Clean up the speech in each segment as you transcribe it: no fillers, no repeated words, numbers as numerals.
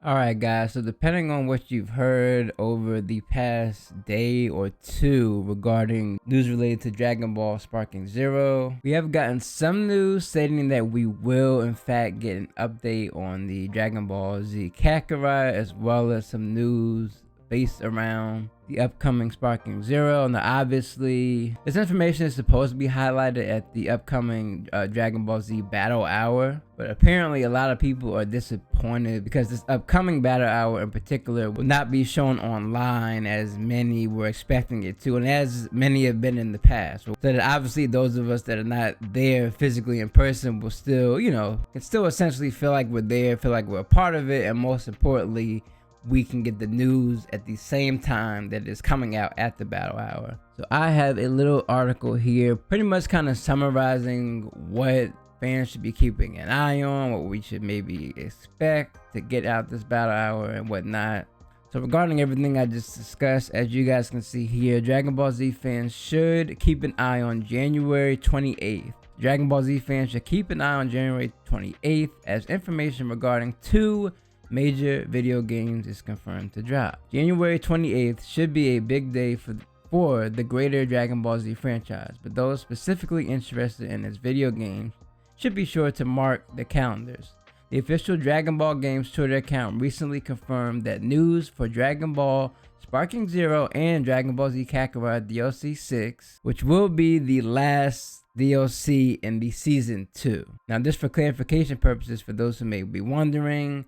Alright guys, so depending on what you've heard over the past day or two regarding news related to Dragon Ball Sparking Zero, we have gotten some news stating that we will in fact get an update on the Dragon Ball Z Kakarot, as well as some news based around the upcoming Sparking Zero. Now obviously this information is supposed to be highlighted at the upcoming Dragon Ball Z Battle Hour, but apparently a lot of people are disappointed because this upcoming Battle Hour in particular will not be shown online as many were expecting it to, and as many have been in the past. So that obviously those of us that are not there physically in person will still, can still essentially feel like we're there, feel like we're a part of it, and most importantly, we can get the news at the same time that it's coming out at the Battle Hour. So I have a little article here pretty much kind of summarizing what fans should be keeping an eye on, what we should maybe expect to get out this Battle Hour and whatnot. So regarding everything I just discussed, as you guys can see here, Dragon Ball Z fans should keep an eye on January 28th. Dragon Ball Z fans should keep an eye on January 28th as information regarding two major video games is confirmed to drop. January 28th should be a big day for the greater Dragon Ball Z franchise, but those specifically interested in its video games should be sure to mark their calendars. The official Dragon Ball Games Twitter account recently confirmed that news for Dragon Ball Sparking Zero and Dragon Ball Z Kakarot DLC 6, which will be the last DLC in the Season 2. Now just for clarification purposes, for those who may be wondering,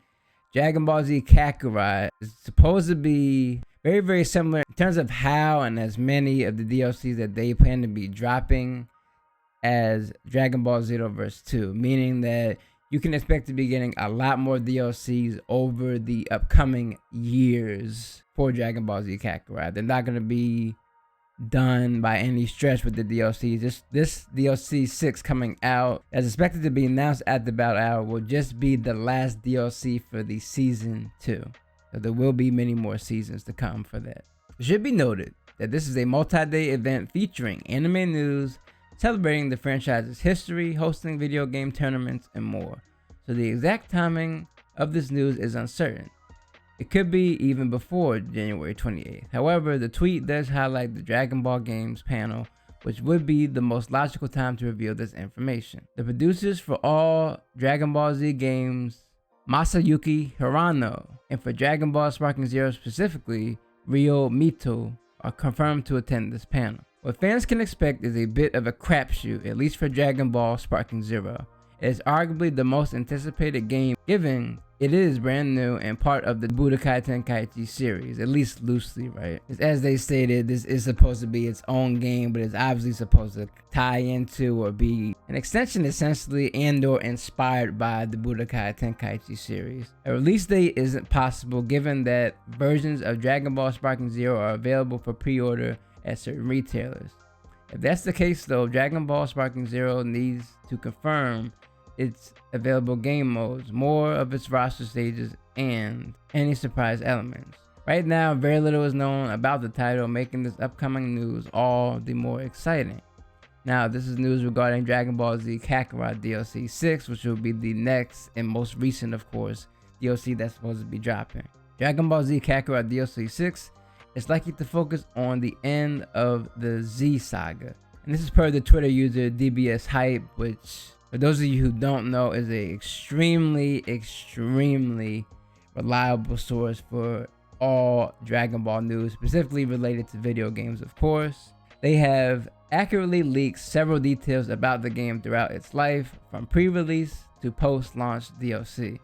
Dragon Ball Z Kakarot is supposed to be very, very similar in terms of how and as many of the DLCs that they plan to be dropping as Dragon Ball Xenoverse 2, meaning that you can expect to be getting a lot more DLCs over the upcoming years for Dragon Ball Z Kakarot. They're not going to be done by any stretch with the DLCs. This DLC 6 coming out, as expected to be announced at the Battle Hour, will just be the last DLC for the Season 2. So there will be many more seasons to come for that. It should be noted that this is a multi-day event featuring anime news, celebrating the franchise's history, hosting video game tournaments, and more. So the exact timing of this news is uncertain. It could be even before January 28th. However, the tweet does highlight the Dragon Ball Games panel, which would be the most logical time to reveal this information. The producers for all Dragon Ball Z games, Masayuki Hirano, and for Dragon Ball Sparking Zero specifically, Ryo Mito, are confirmed to attend this panel. What fans can expect is a bit of a crapshoot, at least for Dragon Ball Sparking Zero. It is arguably the most anticipated game, given it is brand new and part of the Budokai Tenkaichi series, at least loosely, right? As they stated, this is supposed to be its own game, but it's obviously supposed to tie into or be an extension essentially and or inspired by the Budokai Tenkaichi series. A release date isn't possible given that versions of Dragon Ball Sparking Zero are available for pre-order at certain retailers. If that's the case though, Dragon Ball Sparking Zero needs to confirm its available game modes, more of its roster stages, and any surprise elements. Right now, very little is known about the title, making this upcoming news all the more exciting. Now, this is news regarding Dragon Ball Z Kakarot DLC 6, which will be the next and most recent, of course, DLC that's supposed to be dropping. Dragon Ball Z Kakarot DLC 6 is likely to focus on the end of the Z saga. And this is per the Twitter user DBZ Hype, which, for those of you who don't know, is a extremely reliable source for all Dragon Ball news, specifically related to video games, of course. They have accurately leaked several details about the game throughout its life, from pre-release to post-launch DLC.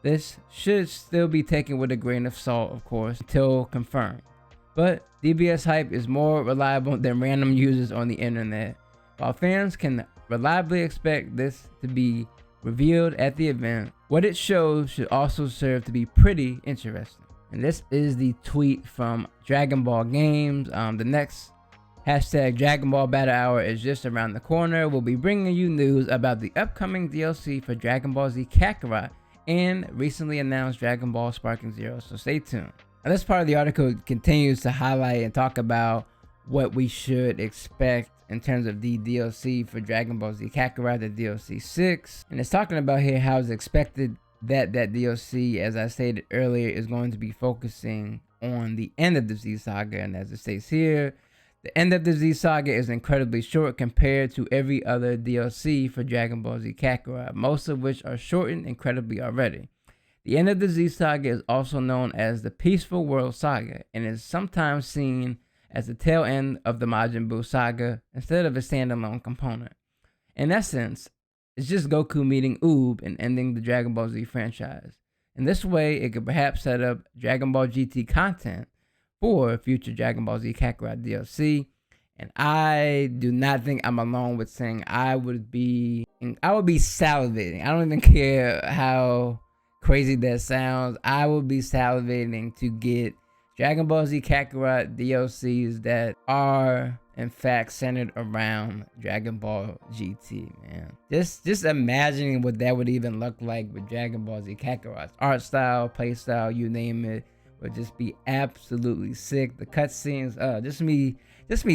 This should still be taken with a grain of salt, of course, until confirmed. But DBZ Hype is more reliable than random users on the internet. While fans can reliably expect this to be revealed at the event, what it shows should also serve to be pretty interesting. And this is the tweet from Dragon Ball Games. The next hashtag Dragon Ball Battle Hour is just around the corner. We'll be bringing you news about the upcoming DLC for Dragon Ball Z Kakarot and recently announced Dragon Ball Sparking Zero, so stay tuned. Now, this part of the article continues to highlight and talk about what we should expect in terms of the DLC for Dragon Ball Z Kakarot, the DLC 6. And it's talking about here how it's expected that DLC, as I stated earlier, is going to be focusing on the end of the Z Saga. And as it states here, the end of the Z Saga is incredibly short compared to every other DLC for Dragon Ball Z Kakarot, most of which are shortened incredibly already. The end of the Z Saga is also known as the Peaceful World Saga, and is sometimes seen as the tail end of the Majin Buu Saga instead of a standalone component. In essence, it's just Goku meeting Oob and ending the Dragon Ball Z franchise. In this way, it could perhaps set up Dragon Ball GT content for future Dragon Ball Z Kakarot DLC. And I do not think I'm alone with saying I would be salivating. I don't even care how crazy that sounds. I would be salivating to get Dragon Ball Z Kakarot DLCs that are in fact centered around Dragon Ball GT, man. Just imagining what that would even look like with Dragon Ball Z Kakarot's art style, play style, you name it, would just be absolutely sick. The cutscenes, just me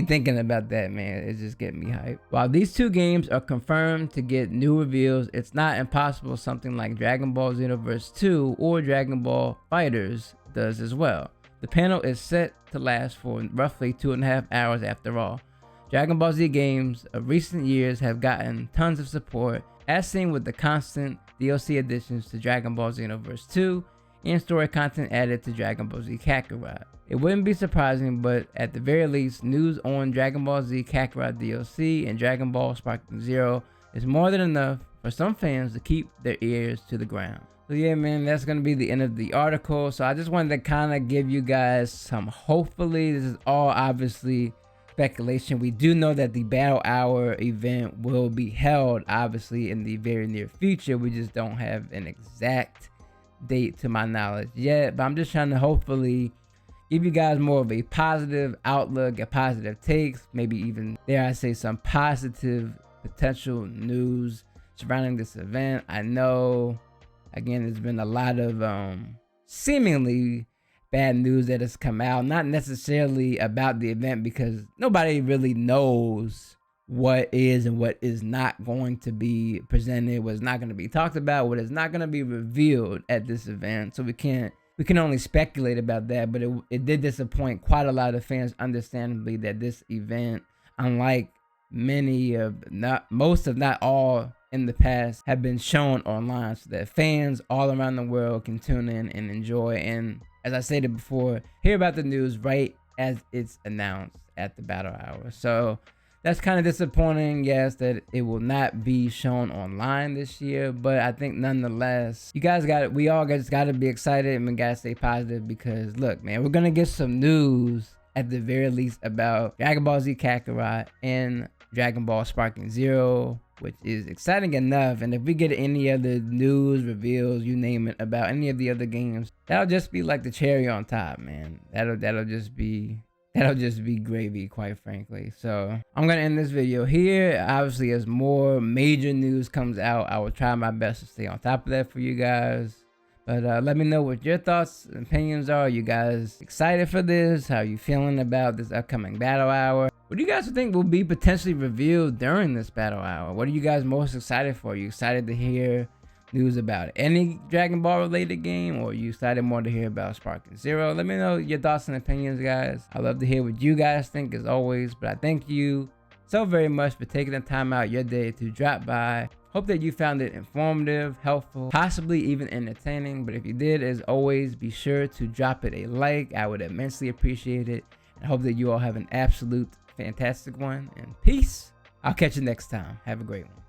thinking about that, man, it's just getting me hyped. While these two games are confirmed to get new reveals, it's not impossible something like Dragon Ball Xenoverse 2 or Dragon Ball FighterZ does as well. The panel is set to last for roughly 2.5 hours after all. Dragon Ball Z games of recent years have gotten tons of support, as seen with the constant DLC additions to Dragon Ball Xenoverse 2 and story content added to Dragon Ball Z Kakarot. It wouldn't be surprising, but at the very least, news on Dragon Ball Z Kakarot DLC and Dragon Ball Sparking Zero is more than enough for some fans to keep their ears to the ground. So yeah, man, that's going to be the end of the article. So I just wanted to kind of give you guys some, hopefully, this is all obviously speculation. We do know that the Battle Hour event will be held, obviously, in the very near future. We just don't have an exact date to my knowledge yet. But I'm just trying to hopefully give you guys more of a positive outlook, a positive takes, maybe even, dare I say, some positive potential news surrounding this event. I know, again, there's been a lot of seemingly bad news that has come out, not necessarily about the event, because nobody really knows what is and what is not going to be presented, what's not going to be talked about, what is not going to be revealed at this event. So we can only speculate about that. But it did disappoint quite a lot of fans, understandably, that this event, unlike many of, most if not all in the past, have been shown online, so that fans all around the world can tune in and enjoy, and as I stated before, hear about the news right as it's announced at the Battle Hour. So that's kind of disappointing, yes, that it will not be shown online this year, but I think nonetheless, we all just got to be excited, and we got to stay positive, because look, man, we're going to get some news at the very least about Dragon Ball Z Kakarot and Dragon Ball Sparking Zero, which is exciting enough. And if we get any other news, reveals, you name it, about any of the other games, that'll just be like the cherry on top, man. That'll just be gravy, quite frankly. So I'm gonna end this video here. Obviously, as more major news comes out, I will try my best to stay on top of that for you guys. But let me know what your thoughts and opinions are. You guys excited for this? How are you feeling about this upcoming Battle Hour? What do you guys think will be potentially revealed during this Battle Hour? What are you guys most excited for? Are you excited to hear news about any Dragon Ball related game, or are you excited more to hear about Sparking Zero? Let me know your thoughts and opinions, guys. I love to hear what you guys think, as always. But I thank you so very much for taking the time out your day to drop by. Hope that you found it informative, helpful, possibly even entertaining. But if you did, as always, be sure to drop it a like. I would immensely appreciate it. And hope that you all have an absolute fantastic one. And peace. I'll catch you next time. Have a great one.